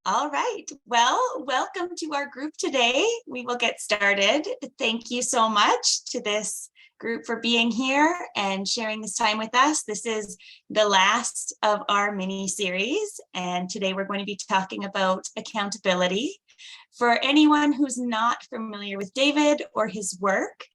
All right. Well, welcome to our group today. We will get started. Thank you so much to this group for being here and sharing this time with us. This is the last of our mini series, and today we're going to be talking about accountability. For anyone who's not familiar with David or his work,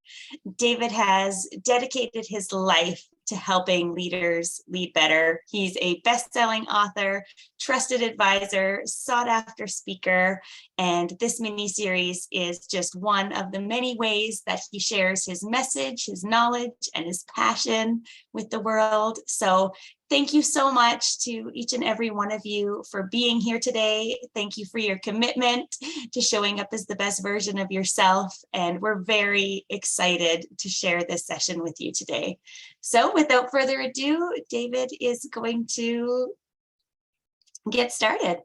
David has dedicated his life to helping leaders lead better. He's a best-selling author, trusted advisor, sought-after speaker, and this mini-series is just one of the many ways that he shares his message, his knowledge, and his passion with the world. So thank you so much to each and every one of you for being here today. Thank you for your commitment to showing up as the best version of yourself. And we're very excited to share this session with you today. So without further ado, David is going to get started.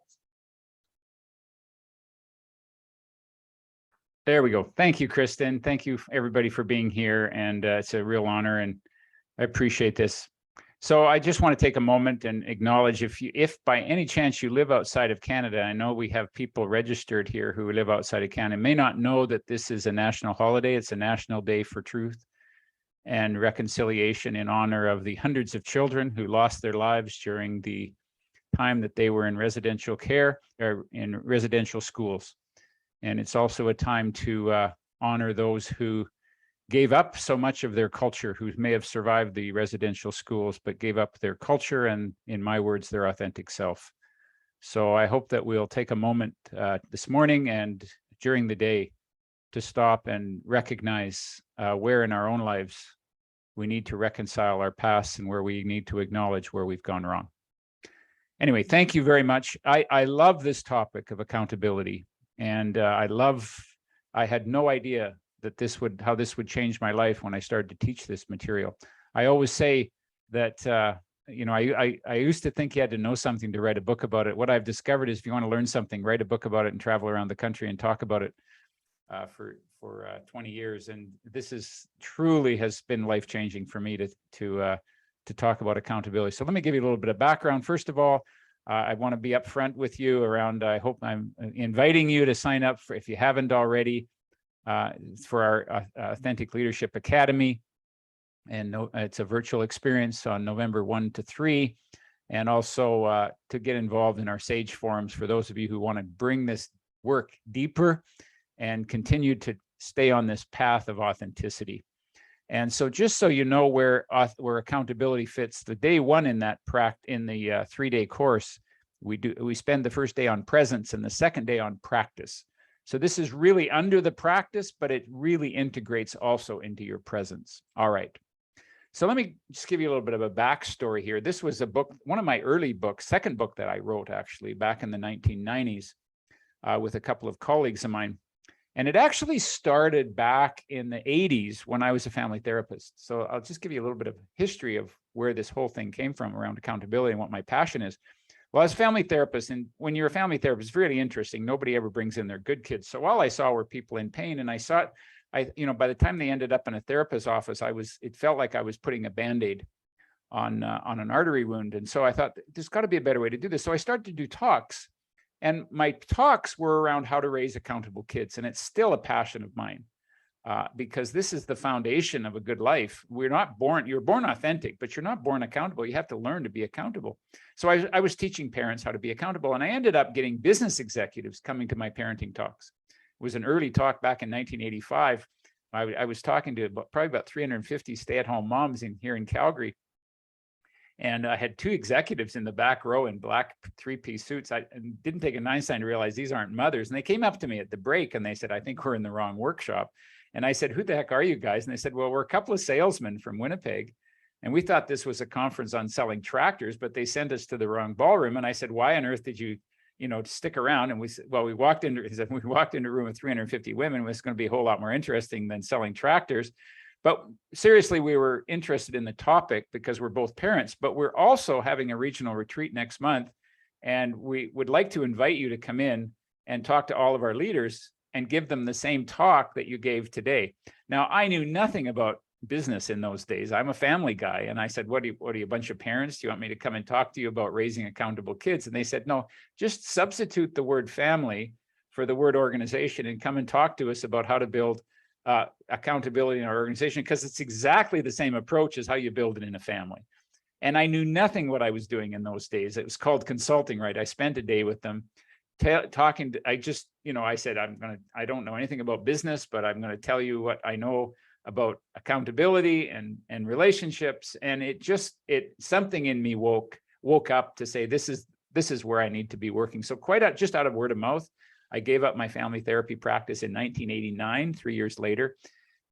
There we go. Thank you, Kristen. Thank you, everybody, for being here. And it's a real honor, and I appreciate this. So I just want to take a moment and acknowledge if by any chance you live outside of Canada, I know we have people registered here who live outside of Canada, may not know that this is a national holiday. It's a National Day for Truth and Reconciliation in honor of the hundreds of children who lost their lives during the time that they were in residential care or in residential schools. And it's also a time to honor those who gave up so much of their culture, who may have survived the residential schools, but gave up their culture and, in my words, their authentic self. So I hope that we'll take a moment this morning and during the day to stop and recognize where in our own lives we need to reconcile our past and where we need to acknowledge where we've gone wrong. Anyway, thank you very much. I love this topic of accountability, and I had no idea that how this would change my life when I started to teach this material. I always say that, I used to think you had to know something to write a book about it. What I've discovered is if you want to learn something, write a book about it and travel around the country and talk about it for 20 years. And this truly has been life-changing for me to talk about accountability. So let me give you a little bit of background. First of all, I want to be upfront with you around, I hope I'm inviting you to sign up if you haven't already, for our Authentic Leadership Academy. And it's a virtual experience on November 1 to 3. And also to get involved in our SAGE forums for those of you who want to bring this work deeper and continue to stay on this path of authenticity. And so just so you know where accountability fits, the day one in that in the 3-day course, we spend the first day on presence and the second day on practice. So this is really under the practice, but it really integrates also into your presence. All right. So let me just give you a little bit of a backstory here. This was a book, one of my early books, second book that I wrote actually back in the 1990s with a couple of colleagues of mine. And it actually started back in the 80s when I was a family therapist. So I'll just give you a little bit of history of where this whole thing came from around accountability and what my passion is. Well, as a family therapist, and when you're a family therapist, it's really interesting. Nobody ever brings in their good kids. So all I saw were people in pain, and I saw it, by the time they ended up in a therapist's office, it felt like I was putting a Band-Aid on an artery wound. And so I thought, there's got to be a better way to do this. So I started to do talks, and my talks were around how to raise accountable kids, and it's still a passion of mine. Because this is the foundation of a good life. You're born authentic, but you're not born accountable. You have to learn to be accountable. So I was teaching parents how to be accountable, and I ended up getting business executives coming to my parenting talks. It was an early talk back in 1985. I was talking to probably about 350 stay-at-home moms here in Calgary. And I had two executives in the back row in black 3-piece suits. I didn't take an Einstein to realize these aren't mothers. And they came up to me at the break and they said, I think we're in the wrong workshop. And I said, who the heck are you guys? And they said, well, we're a couple of salesmen from Winnipeg. And we thought this was a conference on selling tractors, but they sent us to the wrong ballroom. And I said, why on earth did you, stick around? And we said, well, we walked into a room with 350 women. It was going to be a whole lot more interesting than selling tractors. But seriously, we were interested in the topic because we're both parents, but we're also having a regional retreat next month. And we would like to invite you to come in and talk to all of our leaders and give them the same talk that you gave today. Now, I knew nothing about business in those days. I'm a family guy. And I said, what are you, a bunch of parents? Do you want me to come and talk to you about raising accountable kids? And they said, no, just substitute the word family for the word organization and come and talk to us about how to build accountability in our organization, because it's exactly the same approach as how you build it in a family. And I knew nothing what I was doing in those days. It was called consulting, right? I spent a day with them talking to, I just, I said, I don't know anything about business, but I'm going to tell you what I know about accountability and relationships. And something in me woke up to say, this is where I need to be working. So just out of word of mouth, I gave up my family therapy practice in 1989, 3 years later,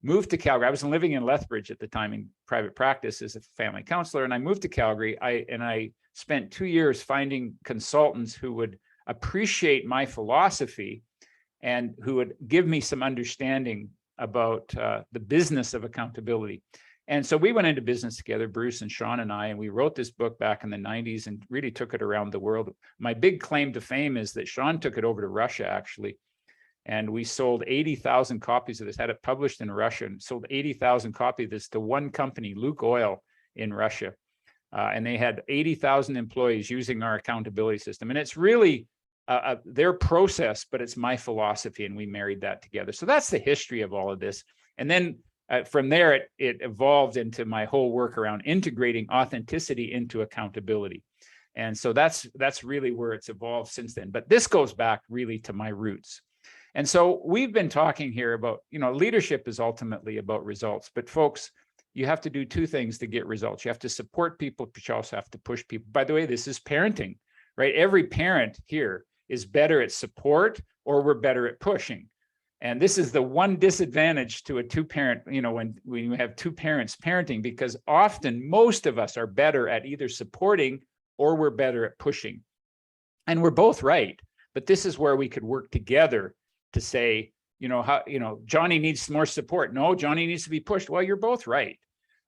moved to Calgary. I was living in Lethbridge at the time in private practice as a family counselor. And I moved to Calgary. I spent 2 years finding consultants who would appreciate my philosophy and who would give me some understanding about the business of accountability. And so we went into business together, Bruce and Sean and I, and we wrote this book back in the 90s and really took it around the world. My big claim to fame is that Sean took it over to Russia, actually. And we sold 80,000 copies of this, had it published in Russia, and sold 80,000 copies of this to one company, Luke Oil in Russia. And they had 80,000 employees using our accountability system. And it's really their process, but it's my philosophy, and we married that together. So that's the history of all of this. And then from there, it evolved into my whole work around integrating authenticity into accountability. And so that's really where it's evolved since then. But this goes back really to my roots. And so we've been talking here about, leadership is ultimately about results. But folks, you have to do two things to get results. You have to support people, but you also have to push people. By the way, this is parenting, right? Every parent here is better at support, or we're better at pushing. And this is the one disadvantage to a two-parent, when you have two parents parenting, because often most of us are better at either supporting or we're better at pushing. And we're both right. But this is where we could work together to say, Johnny needs more support. No, Johnny needs to be pushed. Well, you're both right.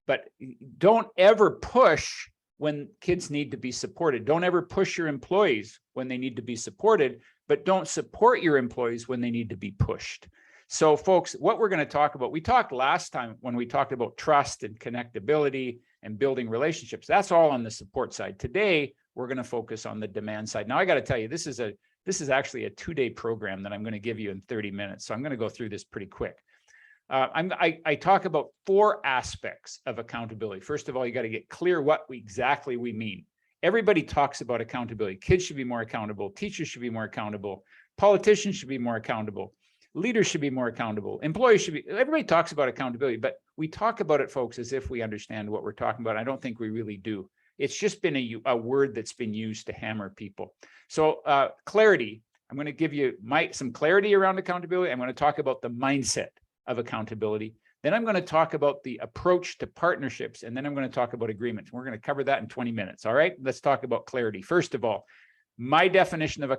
But don't ever push when kids need to be supported. Don't ever push your employees when they need to be supported, but don't support your employees when they need to be pushed. So folks, what we're going to talk about, we talked last time when we talked about trust and connectability and building relationships. That's all on the support side. Today, we're going to focus on the demand side. Now, I got to tell you, this is actually a 2-day program that I'm going to give you in 30 minutes. So I'm going to go through this pretty quick. I talk about 4 aspects of accountability. First of all, you got to get clear what exactly we mean. Everybody talks about accountability. Kids should be more accountable. Teachers should be more accountable. Politicians should be more accountable. Leaders should be more accountable. Employees should be, everybody talks about accountability, but we talk about it, folks, as if we understand what we're talking about. I don't think we really do. It's just been a word that's been used to hammer people. So clarity, I'm going to give you some clarity around accountability. I'm going to talk about the mindset of accountability. Then I'm going to talk about the approach to partnerships, and then I'm going to talk about agreements. We're going to cover that in 20 minutes. All right, let's talk about clarity. First of all, my definition of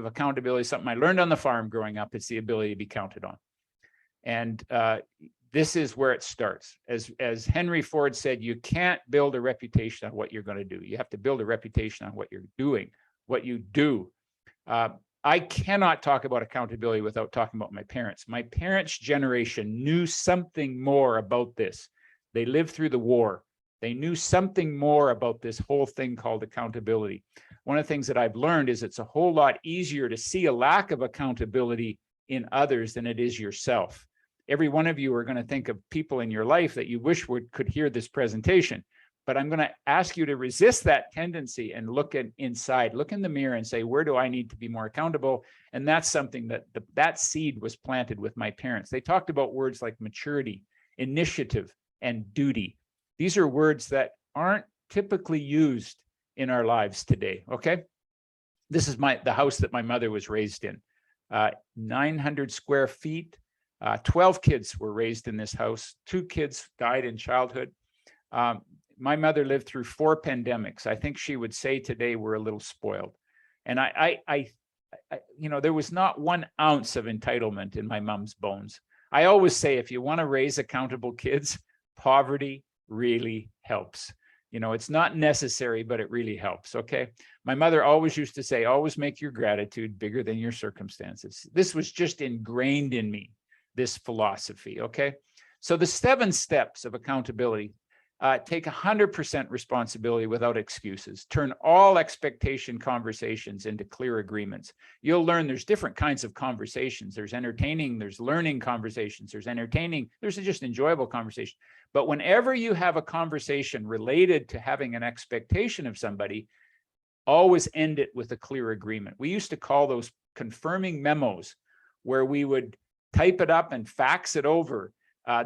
accountability is something I learned on the farm growing up. It's the ability to be counted on. And this is where it starts. As Henry Ford said, you can't build a reputation on what you're going to do. You have to build a reputation on what you're doing, what you do. I cannot talk about accountability without talking about my parents. My parents' generation knew something more about this. They lived through the war. They knew something more about this whole thing called accountability. One of the things that I've learned is it's a whole lot easier to see a lack of accountability in others than it is yourself. Every one of you are going to think of people in your life that you wish could hear this presentation. But I'm going to ask you to resist that tendency and look inside, look in the mirror and say, where do I need to be more accountable? And that's something that seed was planted with my parents. They talked about words like maturity, initiative, and duty. These are words that aren't typically used in our lives today, okay? This is the house that my mother was raised in. 900 square feet, 12 kids were raised in this house. 2 kids died in childhood. My mother lived through 4 pandemics. I think she would say today we're a little spoiled. And there was not 1 ounce of entitlement in my mom's bones. I always say, if you want to raise accountable kids, poverty really helps. It's not necessary, but it really helps, okay? My mother always used to say, always make your gratitude bigger than your circumstances. This was just ingrained in me, this philosophy, okay? So the 7 steps of accountability: take 100% responsibility without excuses. Turn all expectation conversations into clear agreements. You'll learn there's different kinds of conversations. There's entertaining, there's learning conversations, there's entertaining, there's just enjoyable conversation. But whenever you have a conversation related to having an expectation of somebody, always end it with a clear agreement. We used to call those confirming memos, where we would type it up and fax it over.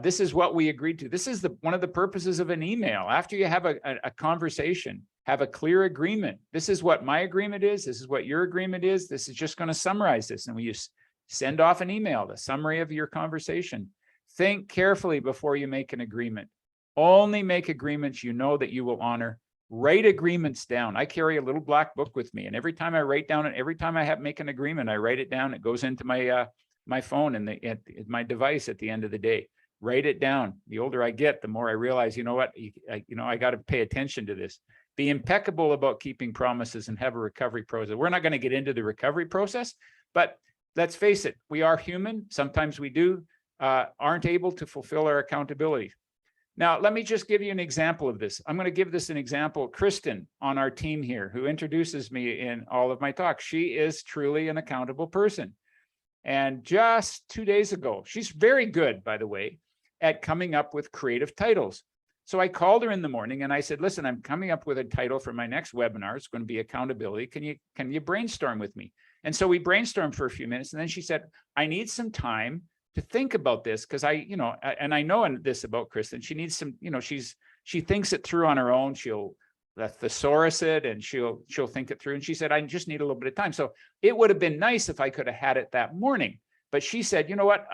This is what we agreed to. This is one of the purposes of an email. After you have a conversation, have a clear agreement. This is what my agreement is. This is what your agreement is. This is just going to summarize this. And we just send off an email, the summary of your conversation. Think carefully before you make an agreement. Only make agreements you know that you will honor. Write agreements down. I carry a little black book with me, and every time I write down it, every time I make an agreement, I write it down. It goes into my my phone and my device at the end of the day. Write it down. The older I get, the more I realize, you know what, I got to pay attention to this. Be impeccable about keeping promises and have a recovery process. We're not going to get into the recovery process, but let's face it, we are human. Sometimes we aren't able to fulfill our accountability. Now, let me just give you an example of this. I'm going to give this an example. Kristen on our team here, who introduces me in all of my talks, she is truly an accountable person. And just 2 days ago, she's very good, by the way, at coming up with creative titles. So I called her in the morning and I said, listen, I'm coming up with a title for my next webinar. It's going to be accountability. Can you brainstorm with me? And so we brainstormed for a few minutes. And then she said, I need some time to think about this, because I know this about Kristen. She needs some, she thinks it through on her own. She'll thesaurus it and she'll think it through. And she said, I just need a little bit of time. So it would have been nice if I could have had it that morning. But she said, you know what,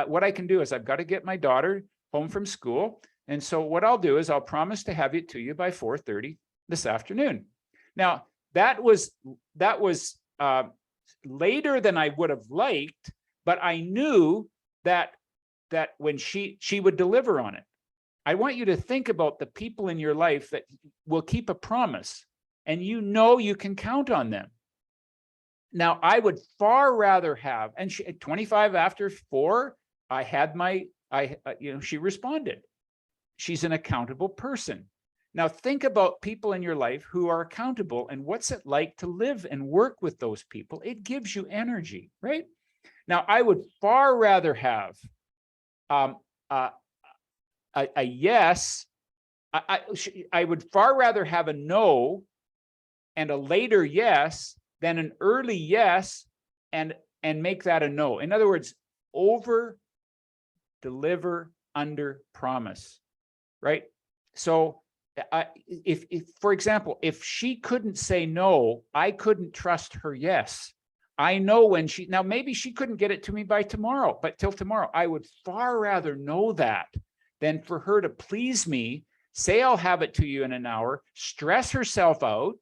what I can do is I've got to get my daughter home from school. And so what I'll do is I'll promise to have it to you by 4:30 this afternoon. Now, that was later than I would have liked, but I knew that when she would deliver on it. I want you to think about the people in your life that will keep a promise, and you can count on them. Now, I would far rather have, and she, at 25 after 4, I had she responded. She's an accountable person. Now, think about people in your life who are accountable, and what's it like to live and work with those people? It gives you energy, right? Now, I would far rather have a yes. I would far rather have a no and a later yes than an early yes and make that a no. In other words, over deliver, under promise, right? So if for example, if she couldn't say no, I couldn't trust her yes. I know when now maybe she couldn't get it to me by tomorrow, but till tomorrow, I would far rather know that than for her to please me, say I'll have it to you in an hour, stress herself out,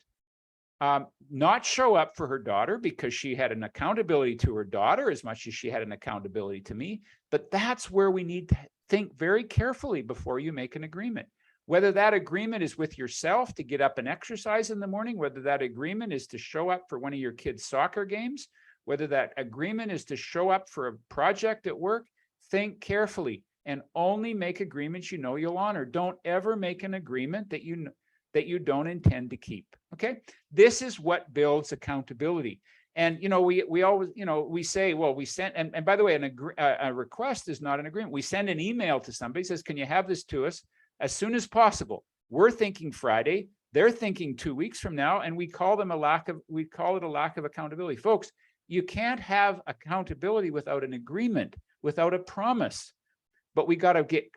not show up for her daughter because she had an accountability to her daughter as much as she had an accountability to me. But that's where we need to think very carefully before you make an agreement. Whether that agreement is with yourself to get up and exercise in the morning, whether that agreement is to show up for one of your kids' soccer games, whether that agreement is to show up for a project at work, think carefully and only make agreements you know you'll honor. Don't ever make an agreement that you don't intend to keep. Okay, this is what builds accountability. And we always we say, well, we sent, and by the way, a request is not an agreement. We send an email to somebody, says, can you have this to us as soon as possible? We're thinking Friday, they're thinking 2 weeks from now, and we call it a lack of accountability. Folks, you can't have accountability without an agreement, without a promise. But we got to get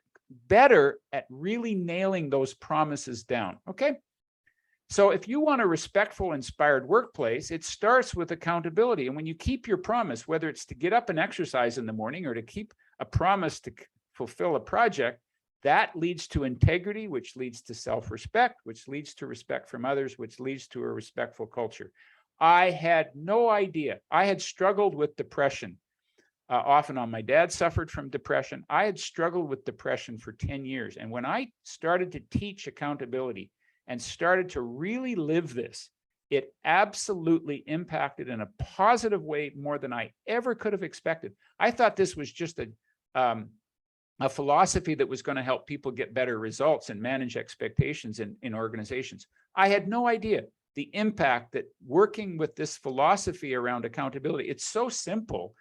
better at really nailing those promises down. Okay. So if you want a respectful, inspired workplace, it starts with accountability. And when you keep your promise, whether it's to get up and exercise in the morning or to keep a promise to fulfill a project, that leads to integrity, which leads to self-respect, which leads to respect from others, which leads to a respectful culture. I had no idea. I had struggled with depression. Off and on. My dad suffered from depression. I had struggled with depression for 10 years. And when I started to teach accountability and started to really live this, it absolutely impacted in a positive way more than I ever could have expected. I thought this was just a philosophy that was going to help people get better results and manage expectations in organizations. I had no idea the impact that working with this philosophy around accountability. It's so simple,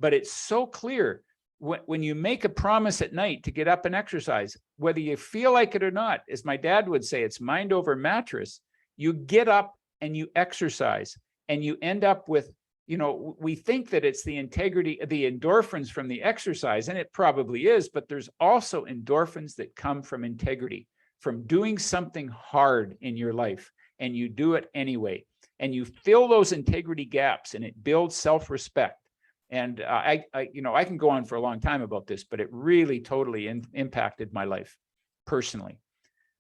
but it's so clear. When you make a promise at night to get up and exercise, whether you feel like it or not, as my dad would say, it's mind over mattress. You get up and you exercise, and you end up with, we think that it's the integrity, the endorphins from the exercise, and it probably is, but there's also endorphins that come from integrity, from doing something hard in your life, and you do it anyway, and you fill those integrity gaps, and it builds self-respect. And I can go on for a long time about this, but it really totally impacted my life personally,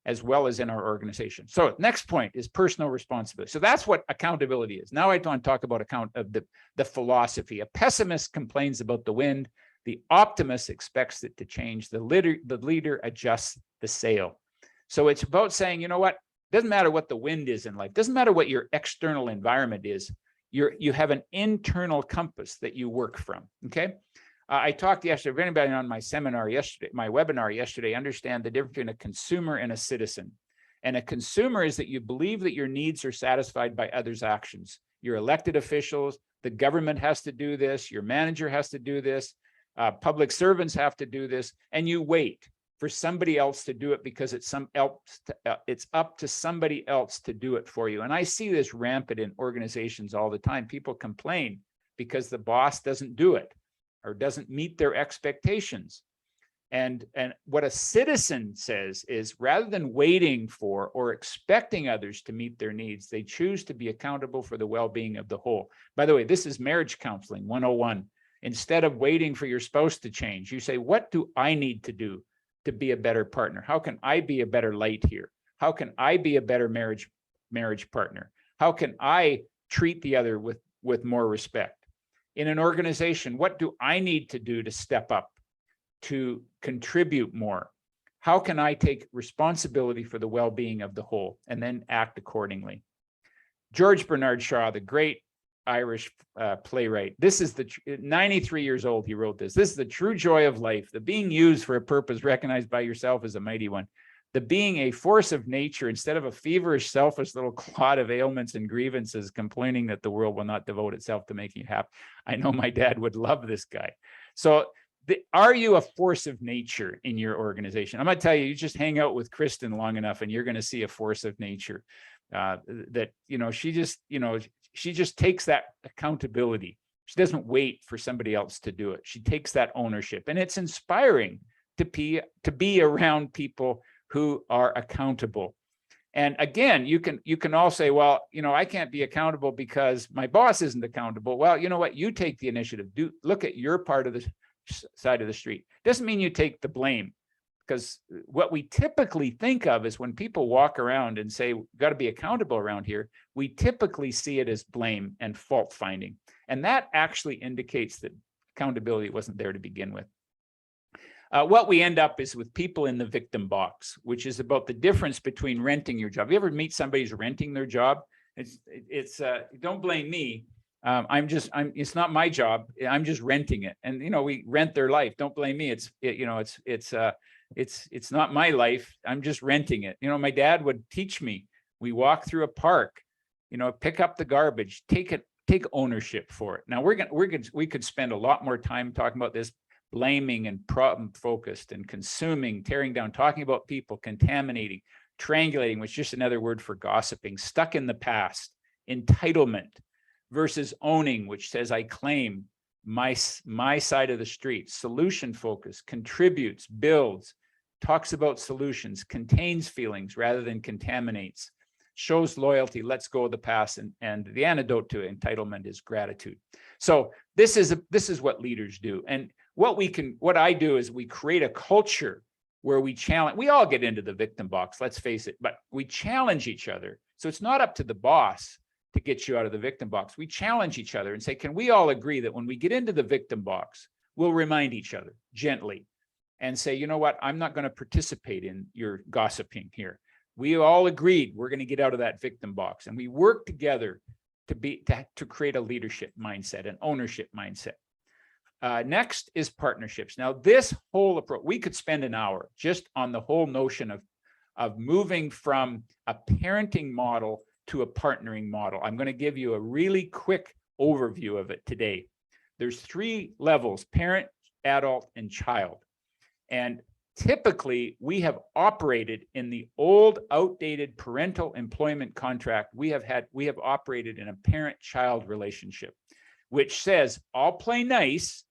as well as in our organization. So next point is personal responsibility. So that's what accountability is. Now I want to talk about the philosophy. A pessimist complains about the wind. The optimist expects it to change. The leader adjusts the sail. So it's about saying, you know what? Doesn't matter what the wind is in life. Doesn't matter what your external environment is. You have an internal compass that you work from. Okay. I talked yesterday, if anybody on my webinar yesterday, understand the difference between a consumer and a citizen. And a consumer is that you believe that your needs are satisfied by others' actions. Your elected officials, the government has to do this, your manager has to do this, public servants have to do this, and you wait for somebody else to do it because it's up to somebody else to do it for you. And I see this rampant in organizations all the time. People complain because the boss doesn't do it or doesn't meet their expectations. And what a citizen says is, rather than waiting for or expecting others to meet their needs, they choose to be accountable for the well-being of the whole. By the way, this is marriage counseling 101. Instead of waiting for your spouse to change, you say, what do I need to do to be a better partner? How can I be a better light here? How can I be a better marriage partner? How can I treat the other with more respect? In an organization, what do I need to do to step up, to contribute more? How can I take responsibility for the well-being of the whole and then act accordingly? George Bernard Shaw, the great Irish playwright, this is 93 years old, he wrote this. This is the true joy of life, the being used for a purpose recognized by yourself as a mighty one, the being a force of nature instead of a feverish, selfish little clod of ailments and grievances, complaining that the world will not devote itself to making you happy. I know my dad would love this guy. So are you a force of nature in your organization? I'm going to tell you, you just hang out with Kristen long enough and you're going to see a force of nature that, she just takes that accountability. She doesn't wait for somebody else to do it. She takes that ownership, and it's inspiring to be around people who are accountable. And again, you can all say, well, I can't be accountable because my boss isn't accountable. Well, you know what? You take the initiative. Look at your part of the side of the street. Doesn't mean you take the blame, because what we typically think of is when people walk around and say, got to be accountable around here, we typically see it as blame and fault finding. And that actually indicates that accountability wasn't there to begin with. What we end up is with people in the victim box, which is about the difference between renting your job. You ever meet somebody who's renting their job? It's don't blame me. It's not my job. I'm just renting it. And, we rent their life. Don't blame me. It's not my life. I'm just renting it. My dad would teach me. We walk through a park, pick up the garbage, take ownership for it. Now we could spend a lot more time talking about this, blaming and problem focused and consuming, tearing down, talking about people, contaminating, triangulating, which is just another word for gossiping, stuck in the past, entitlement versus owning, which says I claim my side of the street, solution focus, contributes, builds, talks about solutions, contains feelings rather than contaminates, shows loyalty, lets go of the past, and the antidote to entitlement is gratitude. So this is what leaders do. And what I do is we create a culture where we all get into the victim box, let's face it, but we challenge each other. So it's not up to the boss to get you out of the victim box. We challenge each other and say, can we all agree that when we get into the victim box, we'll remind each other gently and say, you know what, I'm not going to participate in your gossiping here. We all agreed we're going to get out of that victim box, and we work together to create a leadership mindset, an ownership mindset. Next is partnerships. Now, this whole approach, we could spend an hour just on the whole notion of moving from a parenting model to a partnering model. I'm going to give you a really quick overview of it today. There's 3 levels: parent, adult, and child. And typically, we have operated in the old, outdated parental employment contract. We have operated in a parent-child relationship, which says, I'll play nice,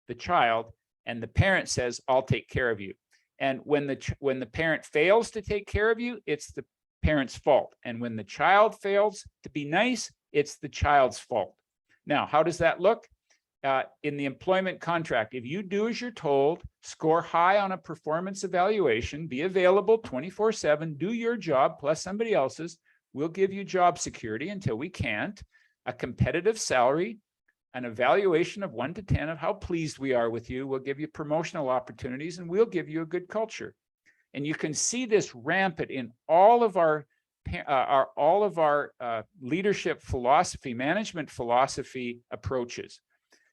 the child, and the parent says, I'll take care of you. And when the parent fails to take care of you, it's the parent's fault. And when the child fails to be nice, it's the child's fault. Now, how does that look? In the employment contract, if you do as you're told, score high on a performance evaluation, be available 24/7, do your job plus somebody else's, we'll give you job security until we can't, a competitive salary, an evaluation of 1 to 10 of how pleased we are with you. We'll give you promotional opportunities, and we'll give you a good culture. And you can see this rampant in all of our leadership philosophy, management philosophy approaches.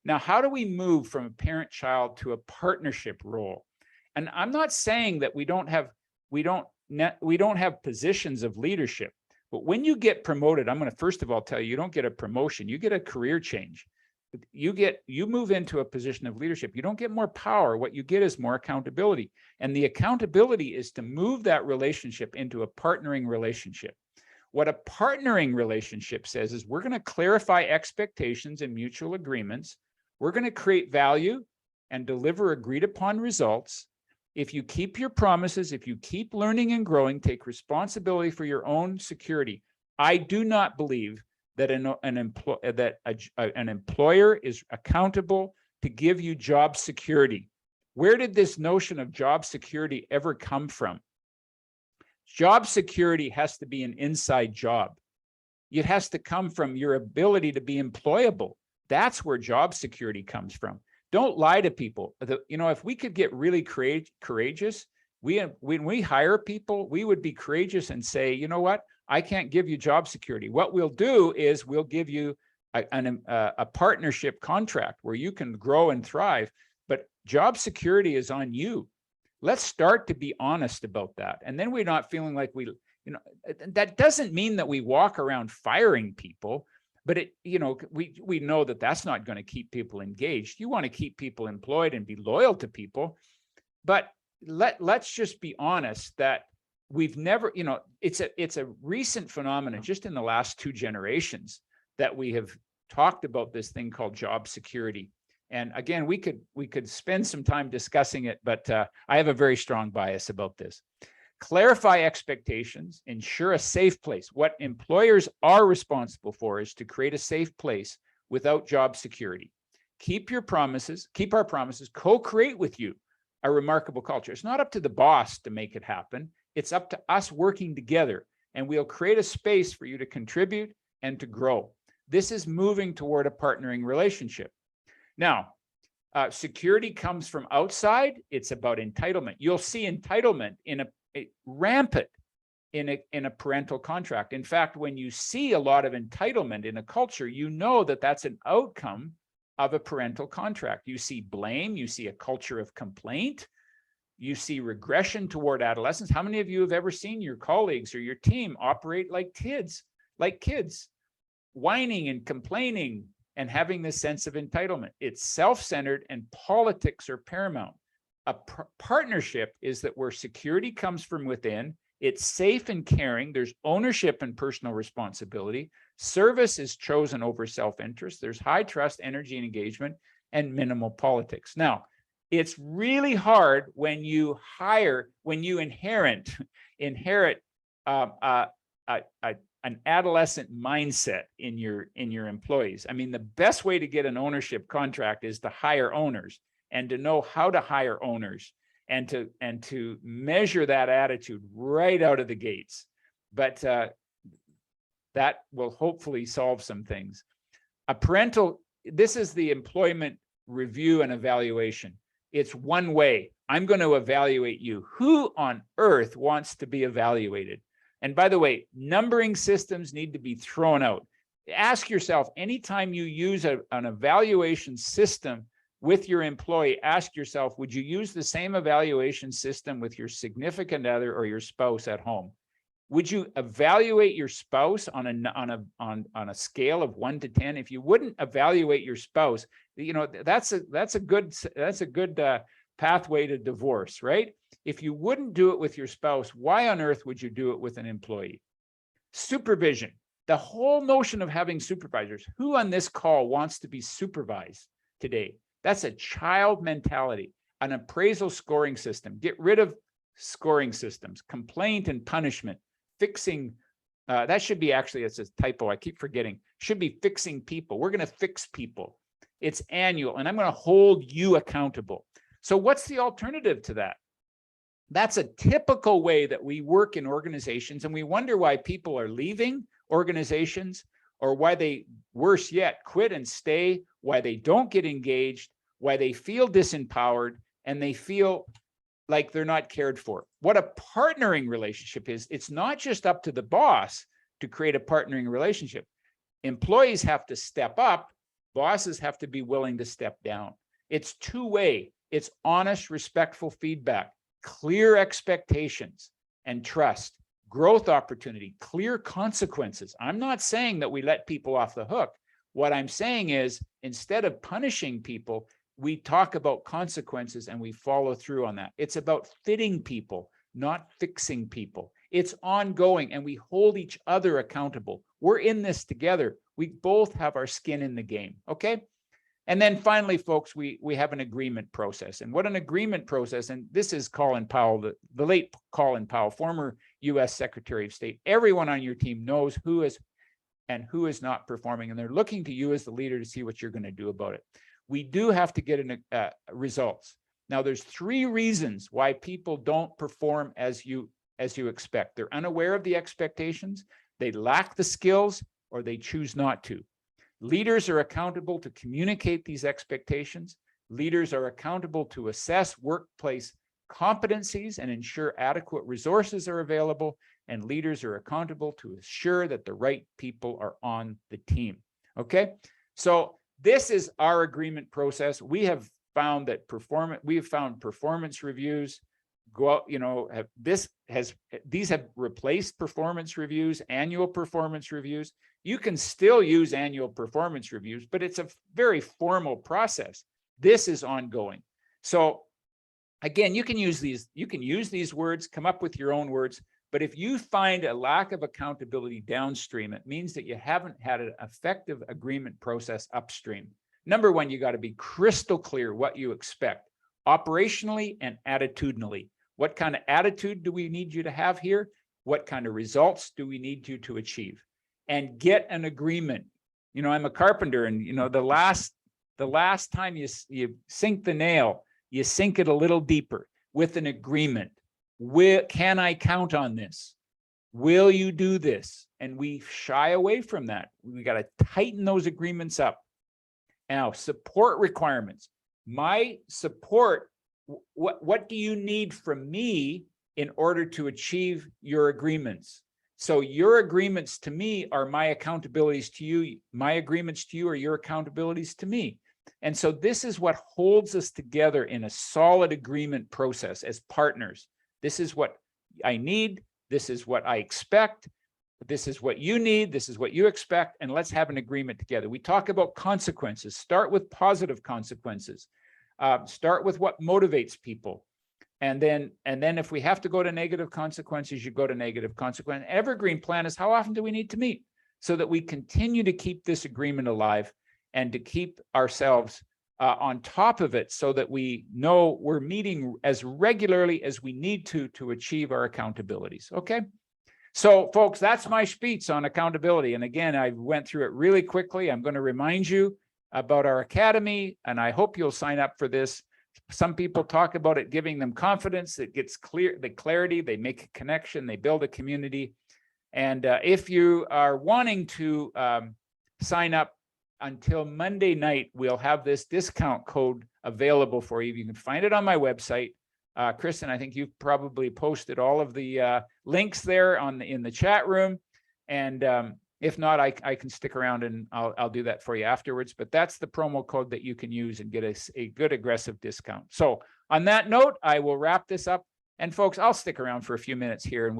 Now, how do we move from a parent-child to a partnership role? And I'm not saying that we don't have positions of leadership, but when you get promoted, I'm going to first of all tell you, you don't get a promotion, you get a career change. You move into a position of leadership. You don't get more power. What you get is more accountability. And the accountability is to move that relationship into a partnering relationship. What a partnering relationship says is we're going to clarify expectations and mutual agreements. We're going to create value and deliver agreed upon results. If you keep your promises, if you keep learning and growing, take responsibility for your own security. I do not believe that an employer is accountable to give you job security. Where did this notion of job security ever come from? Job security has to be an inside job. It has to come from your ability to be employable. That's where job security comes from. Don't lie to people. If we could get really courageous, when we hire people, we would be courageous and say, you know what? I can't give you job security. What we'll do is we'll give you a partnership contract where you can grow and thrive, but job security is on you. Let's start to be honest about that. And then we're not feeling like that doesn't mean that we walk around firing people, but we know that that's not going to keep people engaged. You want to keep people employed and be loyal to people, but let's just be honest that we've never, it's a recent phenomenon just in the last 2 generations that we have talked about this thing called job security. And again, we could spend some time discussing it, but I have a very strong bias about this. Clarify expectations, ensure a safe place. What employers are responsible for is to create a safe place without job security. Keep our promises, co-create with you a remarkable culture. It's not up to the boss to make it happen. It's up to us working together, and we'll create a space for you to contribute and to grow. This is moving toward a partnering relationship. Now, security comes from outside. It's about entitlement. You'll see entitlement rampant in a parental contract. In fact, when you see a lot of entitlement in a culture, you know that that's an outcome of a parental contract. You see blame, you see a culture of complaint, you see regression toward adolescence. How many of you have ever seen your colleagues or your team operate like kids, whining and complaining and having this sense of entitlement? It's self-centered and politics are paramount. A partnership is that where security comes from within, it's safe and caring, there's ownership and personal responsibility, service is chosen over self-interest, there's high trust, energy, and engagement, and minimal politics. Now, it's really hard when you inherit an adolescent mindset in your employees. I mean, the best way to get an ownership contract is to hire owners and to know how to hire owners and to measure that attitude right out of the gates. But that will hopefully solve some things. This is the employment review and evaluation. It's one way. I'm going to evaluate you. Who on earth wants to be evaluated? And by the way, numbering systems need to be thrown out. Ask yourself, anytime you use an evaluation system with your employee, ask yourself, would you use the same evaluation system with your significant other or your spouse at home? Would you evaluate your spouse on a scale of 1 to 10? If you wouldn't evaluate your spouse, that's a good pathway to divorce, right? If you wouldn't do it with your spouse, why on earth would you do it with an employee? Supervision. The whole notion of having supervisors. Who on this call wants to be supervised today? That's a child mentality. An appraisal scoring system. Get rid of scoring systems. Complaint and punishment. Fixing. That should be actually, it's a typo. I keep forgetting. Should be fixing people. We're going to fix people. It's annual, and I'm going to hold you accountable. So what's the alternative to that? That's a typical way that we work in organizations, and we wonder why people are leaving organizations, or why they, worse yet, quit and stay, why they don't get engaged, why they feel disempowered, and they feel like they're not cared for. What a partnering relationship is, it's not just up to the boss to create a partnering relationship. Employees have to step up, bosses have to be willing to step down. It's two-way. It's honest, respectful feedback, clear expectations and trust, growth opportunity, clear consequences. I'm not saying that we let people off the hook. What I'm saying is, instead of punishing people, we talk about consequences and we follow through on that. It's about fitting people, not fixing people. It's ongoing, and we hold each other accountable. We're in this together. We both have our skin in the game, okay? And then finally, folks, we have an agreement process. And what an agreement process, and this is Colin Powell, the late Colin Powell, former US Secretary of State. Everyone on your team knows who is and who is not performing, and they're looking to you as the leader to see what you're going to do about it. We do have to get results. Now, there's 3 reasons why people don't perform as you expect. They're unaware of the expectations, they lack the skills, or they choose not to. Leaders are accountable to communicate these expectations. Leaders are accountable to assess workplace competencies and ensure adequate resources are available. And leaders are accountable to ensure that the right people are on the team. Okay, so this is our agreement process. We have found that performance reviews go out, these have replaced performance reviews, annual performance reviews. You can still use annual performance reviews, but it's a very formal process. This is ongoing. So again, you can use these words, come up with your own words, but if you find a lack of accountability downstream, it means that you haven't had an effective agreement process upstream. Number one, you got to be crystal clear what you expect, operationally and attitudinally. What kind of attitude do we need you to have here? What kind of results do we need you to achieve? And get an agreement. I'm a carpenter, and the last time you sink the nail, you sink it a little deeper with an agreement. Can I count on this? Will you do this? And we shy away from that. We got to tighten those agreements up. Now, support requirements. My support, what do you need from me in order to achieve your agreements? So your agreements to me are my accountabilities to you. My agreements to you are your accountabilities to me. And so this is what holds us together in a solid agreement process as partners. This is what I need. This is what I expect. This is what you need. This is what you expect. And let's have an agreement together. We talk about consequences. Start with positive consequences. Start with what motivates people. And then if we have to go to negative consequences, you go to negative consequences. Evergreen plan is, how often do we need to meet so that we continue to keep this agreement alive and to keep ourselves on top of it, so that we know we're meeting as regularly as we need to achieve our accountabilities. Okay. So folks, that's my speech on accountability. And again, I went through it really quickly. I'm going to remind you about our academy, and I hope you'll sign up for this. Some people talk about it giving them confidence. It gets the clarity, they make a connection, they build a community. And if you are wanting to sign up until Monday night, we'll have this discount code available for you. You can find it on my website. Kristen, I think you've probably posted all of the links there in the chat room. And If not, I can stick around and I'll do that for you afterwards. But that's the promo code that you can use and get a good aggressive discount. So on that note, I will wrap this up. And folks, I'll stick around for a few minutes here and